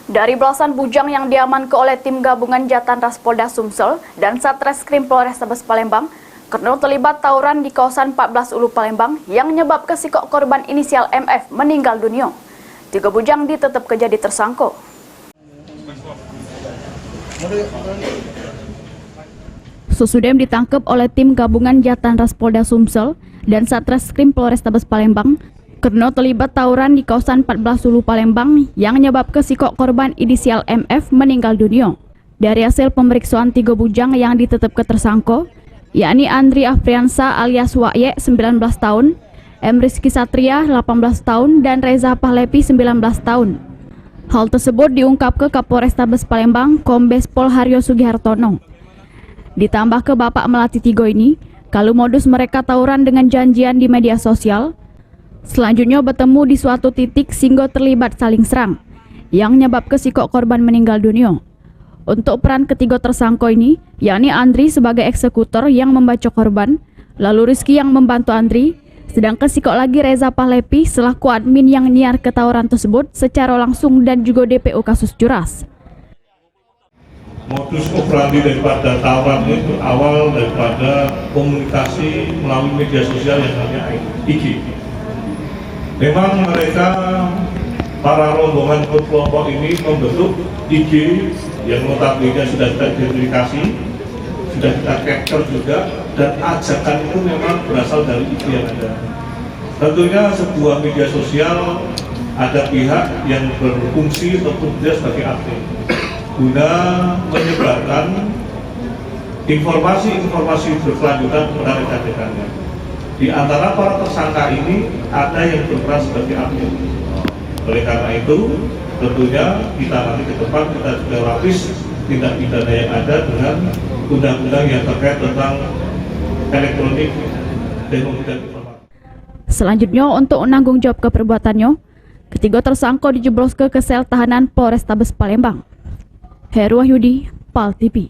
Dari belasan bujang yang diamankan oleh tim gabungan Jatanras Polda Sumsel dan Satreskrim Polrestabes Palembang, karena terlibat tawuran di kawasan 14 Ulu Palembang yang menyebabkan sikok korban inisial MF meninggal dunia. 3 bujang ditetapkan jadi tersangka. Susudem ditangkap oleh tim gabungan Jatanras Polda Sumsel dan Satreskrim Polrestabes Palembang karena terlibat tawuran di kawasan 14 Ulu Palembang yang menyebabkan sikok korban inisial MF meninggal dunia. Dari hasil pemeriksaan 3 bujang yang ditetapkan tersangka, yakni Andri Afriansa alias Wa'ye 19 tahun, M. Rizky Satria 18 tahun, dan Reza Pahlepi 19 tahun. Hal tersebut diungkap ke Kapolrestabes Palembang Kombes Pol Haryo Sugihartono. Ditambah ke Bapak Melati Tigo ini, kalau modus mereka tawuran dengan janjian di media sosial, selanjutnya bertemu di suatu titik sehingga terlibat saling serang, yang menyebabkan sikok korban meninggal dunia. Untuk peran ketiga tersangka ini, yakni Andri sebagai eksekutor yang membacok korban, lalu Rizky yang membantu Andri, sedangkan sikok lagi Reza Pahlepi selaku admin yang nyiar ketawuran tersebut secara langsung dan juga DPO kasus curas. Modus operandi daripada tawuran itu awal daripada komunikasi melalui media sosial yang namanya IG. Memang mereka, para rombongan kelompok ini membentuk IG yang notabene sudah kita identifikasi, sudah kita capture juga, dan ajakan itu memang berasal dari IG yang ada. Tentunya sebuah media sosial ada pihak yang berfungsi ataupun dia sebagai admin guna menyebarkan informasi-informasi berkelanjutan kepada rekan-rekannya. Di antara para tersangka ini ada yang berperan sebagai admin. Oleh karena itu, tentunya kita nanti ke depan kita juga lapis tindak pidana yang ada dengan undang-undang yang terkait tentang elektronik teknologi dan informasi. Selanjutnya, untuk menanggung jawab keperbuatannya, ketiga tersangka dijebloskan ke sel tahanan Polrestabes Palembang. Heru Wahyudi, PAL TV.